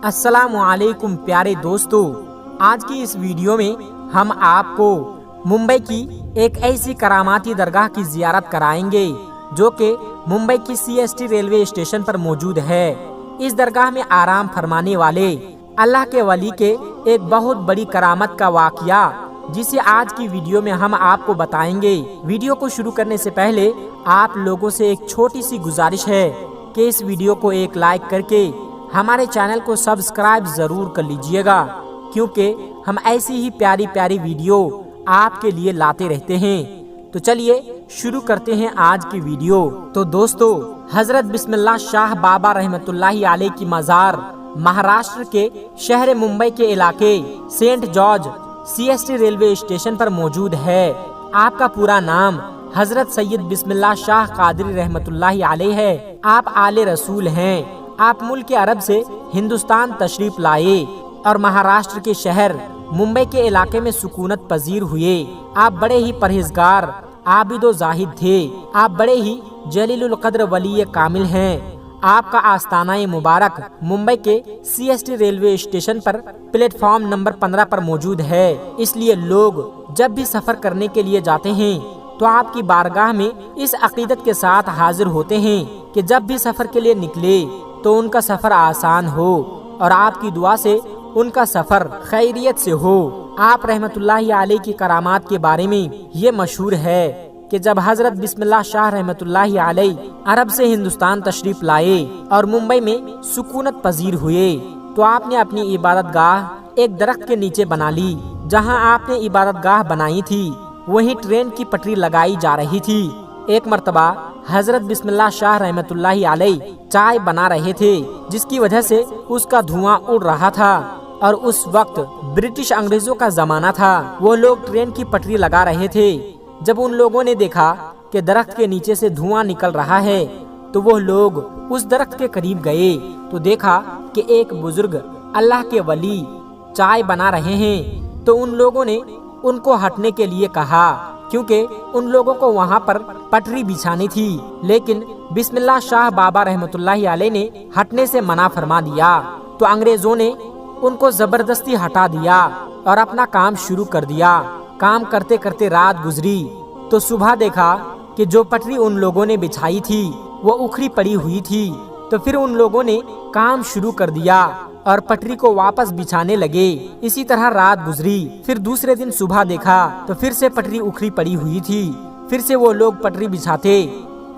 अस्सलाम वालेकुम प्यारे दोस्तों, आज की इस वीडियो में हम आपको मुंबई की एक ऐसी करामाती दरगाह की जियारत कराएंगे जो कि मुंबई की CST रेलवे स्टेशन पर मौजूद है। इस दरगाह में आराम फरमाने वाले अल्लाह के वली के एक बहुत बड़ी करामत का वाकया जिसे आज की वीडियो में हम आपको बताएंगे। वीडियो को शुरू करने से पहले आप लोगों से एक छोटी सी गुजारिश है कि इस वीडियो को एक लाइक करके हमारे चैनल को सब्सक्राइब जरूर कर लीजिएगा, क्योंकि हम ऐसी ही प्यारी प्यारी वीडियो आपके लिए लाते रहते हैं। तो चलिए शुरू करते हैं आज की वीडियो। तो दोस्तों, हजरत बिस्मिल्लाह शाह बाबा रहमतुल्लाहि अलैह की मज़ार महाराष्ट्र के शहर मुंबई के इलाके saint George CST railway station पर मौजूद है। आपका पूरा नाम हजरत सैयद बिस्मिल्लाह शाह कादरी रहमतुल्लाहि अलैह है। आप आले रसूल हैं। आप मुल्क अरब से हिंदुस्तान तशरीफ लाए और महाराष्ट्र के शहर मुंबई के इलाके में सुकूनत पजीर हुए। आप बड़े ही परहेजगार आबिद व जाहिद थे। आप बड़े ही जलीलुल कद्र वली कामिल हैं। आपका आस्ताना मुबारक मुंबई के CST रेलवे स्टेशन पर प्लेटफॉर्म नंबर 15 पर मौजूद है। इसलिए लोग जब भी सफर करने के लिए जाते हैं तो आपकी बारगाह में इस अकीदत के साथ हाजिर होते हैं कि जब भी सफर के लिए निकले तो उनका सफर आसान हो और आपकी दुआ से उनका सफर खैरियत से हो। आप रहमतुल्लाहि अलैह की करामात के बारे में ये मशहूर है कि जब हजरत बिस्मिल्लाह शाह रहमतुल्लाहि अलैह अरब से हिंदुस्तान तशरीफ लाए और मुंबई में सुकूनत पजीर हुए तो आपने अपनी इबादत गाह एक दरख्त के नीचे बना ली। जहां आपने इबादत गाह बनाई थी वहीं ट्रेन की पटरी लगाई जा रही थी। एक मर्तबा हजरत बिस्मिल्लाह शाह रहमतुल्लाहि अलैह चाय बना रहे थे, जिसकी वजह से उसका धुआं उड़ रहा था और उस वक्त ब्रिटिश अंग्रेजों का जमाना था। वो लोग ट्रेन की पटरी लगा रहे थे। जब उन लोगों ने देखा कि दरख्त के नीचे से धुआं निकल रहा है तो वो लोग उस दरख्त के करीब गए तो देखा कि एक बुजुर्ग अल्लाह के वली चाय बना रहे हैं। तो उन लोगों ने उनको हटने के लिए कहा, क्योंकि उन लोगों को वहां पर पटरी बिछानी थी। लेकिन बिस्मिल्लाह शाह बाबा रहमतुल्लाहि अलैह ने हटने से मना फरमा दिया। तो अंग्रेजों ने उनको जबरदस्ती हटा दिया और अपना काम शुरू कर दिया। काम करते करते रात गुजरी तो सुबह देखा कि जो पटरी उन लोगों ने बिछाई थी वो उखड़ी पड़ी हुई थी। तो फिर उन लोगों ने काम शुरू कर दिया और पटरी को वापस बिछाने लगे। इसी तरह रात गुजरी। फिर दूसरे दिन सुबह देखा तो फिर से पटरी उखड़ी पड़ी हुई थी। फिर से वो लोग पटरी बिछाते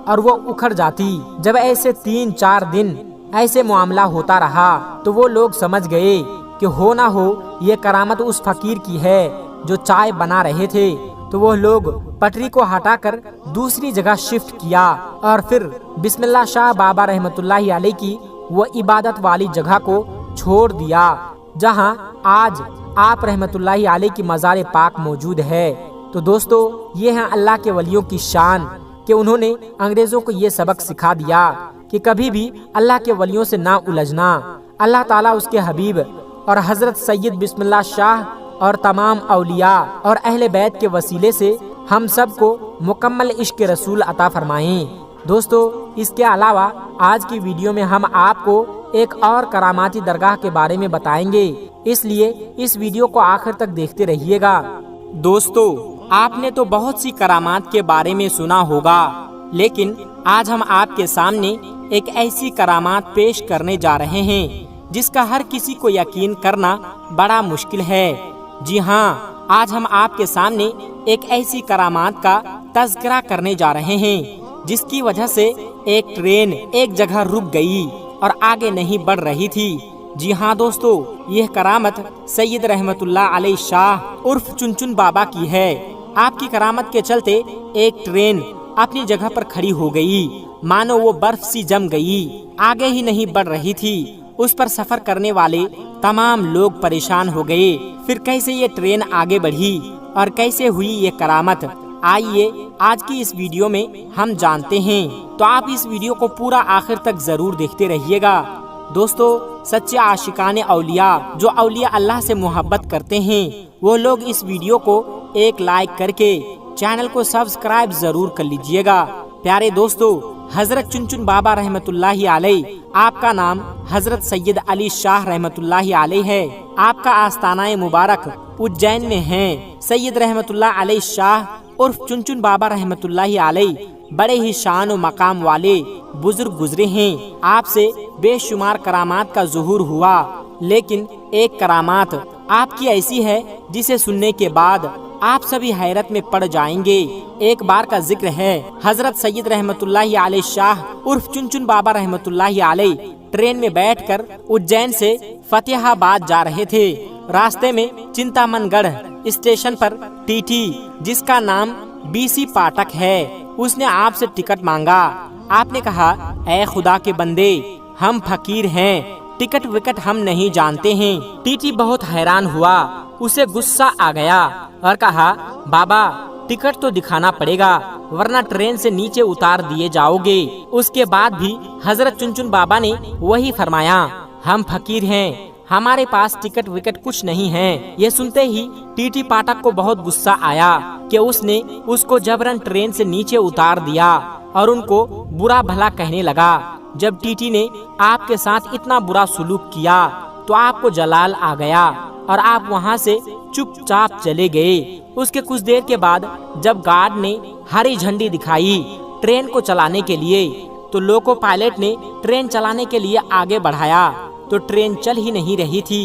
और वो उखड़ जाती। जब ऐसे 3-4 दिन ऐसे मामला होता रहा तो वो लोग समझ गए कि हो ना हो ये करामत उस फकीर की है जो चाय बना रहे थे। तो वो लोग पटरी को हटाकर दूसरी जगह शिफ्ट किया और फिर बिस्मिल्लाह शाह बाबा रहमतुल्लाहि अलैह की वो इबादत वाली जगह को छोड़ दिया, जहां आज आप रहमतुल्लाहि अलैह की मज़ार पाक मौजूद है। तो दोस्तों, ये है अल्लाह के वलियों की शान कि उन्होंने अंग्रेजों को ये सबक सिखा दिया कि कभी भी अल्लाह के वलियों से ना उलझना। अल्लाह ताला उसके हबीब और हजरत सैयद बिस्मिल्लाह शाह और तमाम औलिया और अहले बैत के वसीले से हम सबको मुकम्मल इश्क रसूल अता फरमाएं। दोस्तों, इसके अलावा आज की वीडियो में हम आपको एक और करामाती दरगाह के बारे में बताएंगे, इसलिए इस वीडियो को आखिर तक देखते रहिएगा। दोस्तों, आपने तो बहुत सी करामात के बारे में सुना होगा, लेकिन आज हम आपके सामने एक ऐसी करामात पेश करने जा रहे हैं जिसका हर किसी को यकीन करना बड़ा मुश्किल है। जी हाँ, आज हम आपके सामने एक ऐसी करामात का तज़किरा करने जा रहे हैं जिसकी वजह से एक ट्रेन एक जगह रुक गई और आगे नहीं बढ़ रही थी। जी हाँ दोस्तों, यह करामत सैयद रहमतुल्लाह अलैह शाह उर्फ चुनचुन बाबा की है। आपकी करामत के चलते एक ट्रेन अपनी जगह पर खड़ी हो गई, मानो वो बर्फ सी जम गई, आगे ही नहीं बढ़ रही थी। उस पर सफर करने वाले तमाम लोग परेशान हो गए। फिर कैसे ये ट्रेन आगे बढ़ी और कैसे हुई ये करामत, आइए आज की इस वीडियो में हम जानते हैं। तो आप इस वीडियो को पूरा आखिर तक जरूर देखते रहिएगा। दोस्तों, सच्चे आशिकाने औलिया जो औलिया अल्लाह से मोहब्बत करते हैं वो लोग इस वीडियो को एक लाइक करके चैनल को सब्सक्राइब जरूर कर लीजिएगा। प्यारे दोस्तों, हजरत चुनचुन बाबा रहमतुल्लाहि अलैह। आपका नाम हजरत सैयद अली शाह रहमतुल्लाहि अलैह है। आपका आस्ताना मुबारक उज्जैन में है। सैयद रहमतुल्लाह अलैह शाह उर्फ चुनचुन बाबा रहमतुल्लाहि अलैह बड़े ही शान और मकाम वाले बुजुर्ग गुजरे हैं। आपसे बेशुमार करामात का ज़ुहूर हुआ, लेकिन एक करामात आपकी ऐसी है जिसे सुनने के बाद आप सभी हैरत में पड़ जाएंगे। एक बार का जिक्र है, हजरत सैयद रहमतुल्लाहि अलैह शाह उर्फ चुनचुन बाबा रहमतुल्लाहि अलैह ट्रेन में बैठकर उज्जैन से फतेहाबाद जा रहे थे। रास्ते में चिंतामनगढ़ स्टेशन पर टीटी, जिसका नाम बीसी पाठक है, उसने आपसे टिकट मांगा। आपने कहा, ऐ खुदा के बंदे, हम फकीर हैं, टिकट विकट हम नहीं जानते हैं। टीटी बहुत हैरान हुआ, उसे गुस्सा आ गया और कहा, बाबा टिकट तो दिखाना पड़ेगा, वरना ट्रेन से नीचे उतार दिए जाओगे। उसके बाद भी हजरत चुनचुन बाबा ने वही फरमाया, हम फकीर हैं, हमारे पास टिकट विकट कुछ नहीं है। ये सुनते ही टीटी पाठक को बहुत गुस्सा आया कि उसने उसको जबरन ट्रेन से नीचे उतार दिया और उनको बुरा भला कहने लगा। जब टीटी ने आपके साथ इतना बुरा सुलूक किया तो आपको जलाल आ गया और आप वहाँ से चुपचाप चले गए। उसके कुछ देर के बाद जब गार्ड ने हरी झंडी दिखाई ट्रेन को चलाने के लिए, तो लोको पायलट ने ट्रेन चलाने के लिए आगे बढ़ाया तो ट्रेन चल ही नहीं रही थी।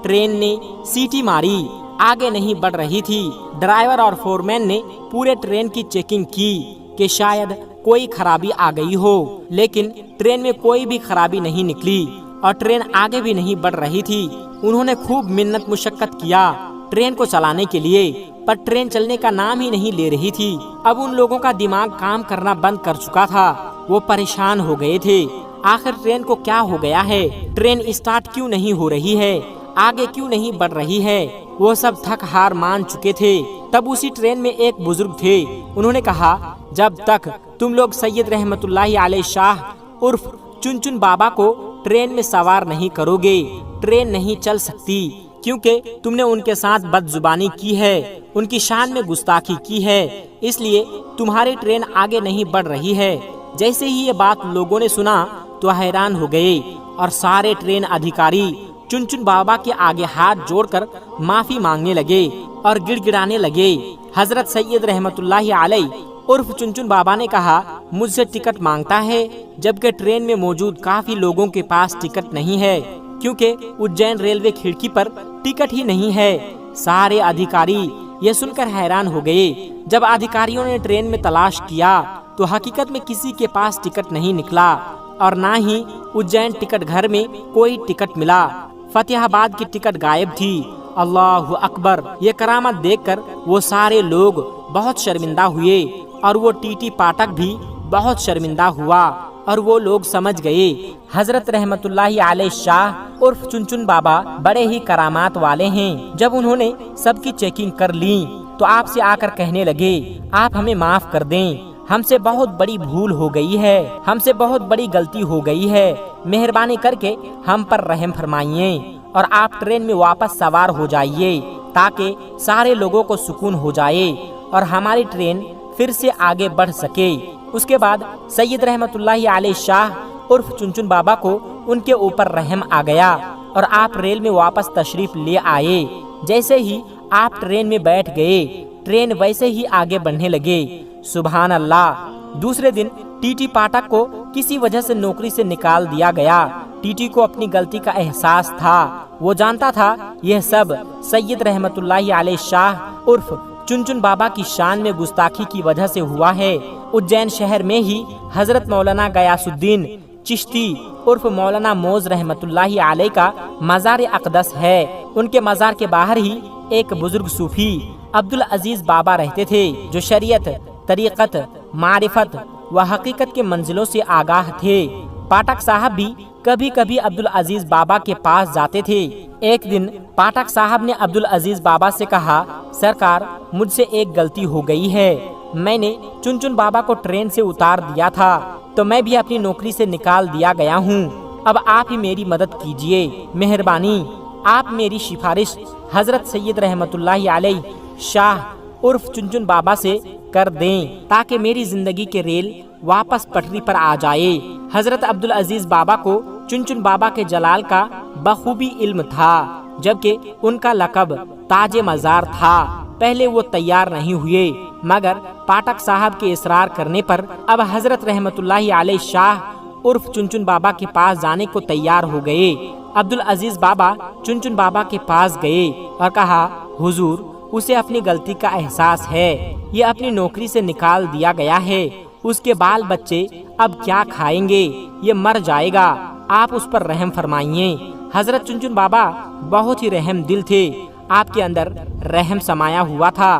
ट्रेन ने सीटी मारी, आगे नहीं बढ़ रही थी। ड्राइवर और फोरमैन ने पूरे ट्रेन की चेकिंग की कि शायद कोई खराबी आ गई हो, लेकिन ट्रेन में कोई भी खराबी नहीं निकली और ट्रेन आगे भी नहीं बढ़ रही थी। उन्होंने खूब मिन्नत मुशक्कत किया ट्रेन को चलाने के लिए, पर ट्रेन चलने का नाम ही नहीं ले रही थी। अब उन लोगों का दिमाग काम करना बंद कर चुका था, वो परेशान हो गए थे। आखिर ट्रेन को क्या हो गया है, ट्रेन स्टार्ट क्यों नहीं हो रही है, आगे क्यों नहीं बढ़ रही है। वो सब थक हार मान चुके थे। तब उसी ट्रेन में एक बुजुर्ग थे। उन्होंने कहा, जब तक तुम लोग सैयद रहमतुल्लाहि अलैह शाह उर्फ चुनचुन बाबा को ट्रेन में सवार नहीं करोगे, ट्रेन नहीं चल सकती, क्योंकि तुमने उनके साथ बदजुबानी की है, उनकी शान में गुस्ताखी की है, इसलिए तुम्हारी ट्रेन आगे नहीं बढ़ रही है। जैसे ही ये बात लोगों ने सुना तो हैरान हो गए और सारे ट्रेन अधिकारी चुनचुन बाबा के आगे हाथ जोड़कर माफी मांगने लगे और गिड़गिड़ाने लगे। हजरत सैयद रहमतुल्लाहि अलैह उर्फ चुनचुन बाबा ने कहा, मुझसे टिकट मांगता है, जबकि ट्रेन में मौजूद काफी लोगों के पास टिकट नहीं है, क्योंकि उज्जैन रेलवे खिड़की पर टिकट ही नहीं है। सारे अधिकारी ये सुनकर हैरान हो गए। जब अधिकारियों ने ट्रेन में तलाश किया तो हकीकत में किसी के पास टिकट नहीं निकला और ना ही उज्जैन टिकट घर में कोई टिकट मिला। फतेहाबाद की टिकट गायब थी। अल्लाहु अकबर। ये करामत देखकर वो सारे लोग बहुत शर्मिंदा हुए और वो टीटी पाठक भी बहुत शर्मिंदा हुआ और वो लोग समझ गए हजरत रहमतुल्लाहि अलैह शाह उर्फ चुनचुन बाबा बड़े ही करामात वाले हैं। जब उन्होंने सबकी चेकिंग कर ली तो आपसे आकर कहने लगे, आप हमें माफ कर दें, हमसे बहुत बड़ी भूल हो गई है, हमसे बहुत बड़ी गलती हो गई है, मेहरबानी करके हम पर रहम फरमाइए और आप ट्रेन में वापस सवार हो जाइए ताकि सारे लोगों को सुकून हो जाए और हमारी ट्रेन फिर से आगे बढ़ सके। उसके बाद सैयद रहमतुल्लाहि अलैह शाह उर्फ चुनचुन बाबा को उनके ऊपर रहम आ गया और आप रेल में वापस तशरीफ ले आए। जैसे ही आप ट्रेन में बैठ गए, ट्रेन वैसे ही आगे बढ़ने लगे। सुभान अल्लाह। दूसरे दिन टीटी पाठक को किसी वजह से नौकरी से निकाल दिया गया। टीटी को अपनी गलती का एहसास था। वो जानता था यह सब सैयद रहमतुल्लाहि अलैह शाह उर्फ चुनचुन बाबा की शान में गुस्ताखी की वजह से हुआ है। उज्जैन शहर में ही हजरत मौलाना गयासुद्दीन चिश्ती उर्फ मौलाना मौज रहमतुल्लाहि अलैह का मज़ार अक़दस है। उनके मज़ार के बाहर ही एक बुजुर्ग सूफी अब्दुल अजीज बाबा रहते थे, जो शरीयत, तरीक़त, मारिफत व हकीकत के मंजिलों से आगाह थे। पाठक साहब भी कभी कभी अब्दुल अजीज बाबा के पास जाते थे। एक दिन पाठक साहब ने अब्दुल अजीज बाबा से कहा, सरकार, मुझसे एक गलती हो गई है। मैंने चुनचुन बाबा को ट्रेन से उतार दिया था तो मैं भी अपनी नौकरी से निकाल दिया गया हूँ। अब आप ही मेरी मदद कीजिए, मेहरबानी। आप मेरी सिफारिश हजरत सैयद रहमतुल्लाहि अलैह शाह उर्फ चुनचुन बाबा से कर दें ताकि मेरी जिंदगी के रेल वापस पटरी पर आ जाए। हजरत अब्दुल अजीज बाबा को चुनचुन बाबा के जलाल का बखूबी इल्म था, जबकि उनका लक़ब ताजे मज़ार था। पहले वो तैयार नहीं हुए, मगर पाठक साहब के इसरार करने पर अब हजरत रहमतुल्लाहि अलैह शाह उर्फ चुनचुन बाबा के पास जाने को तैयार हो गए। अब्दुल अजीज बाबा चुनचुन बाबा के पास गए और कहा, हुजूर, उसे अपनी गलती का एहसास है। ये अपनी नौकरी से निकाल दिया गया है। उसके बाल बच्चे अब क्या खाएंगे? ये मर जाएगा। आप उस पर रहम फरमाइए। हजरत चुनचुन बाबा बहुत ही रहम दिल थे। आपके अंदर रहम समाया हुआ था।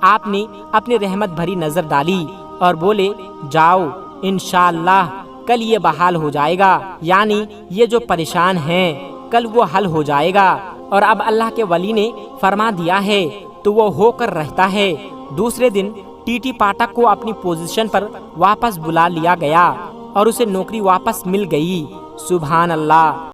आपने अपनी रहमत भरी नजर डाली और बोले, जाओ, इंशाअल्लाह कल ये बहाल हो जाएगा, यानी ये जो परेशान हैं कल वो हल हो जाएगा। और अब अल्लाह के वली ने फरमा दिया है तो वो होकर रहता है। दूसरे दिन टीटी पाठक को अपनी पोजीशन पर वापस बुला लिया गया और उसे नौकरी वापस मिल गई। सुभान अल्लाह।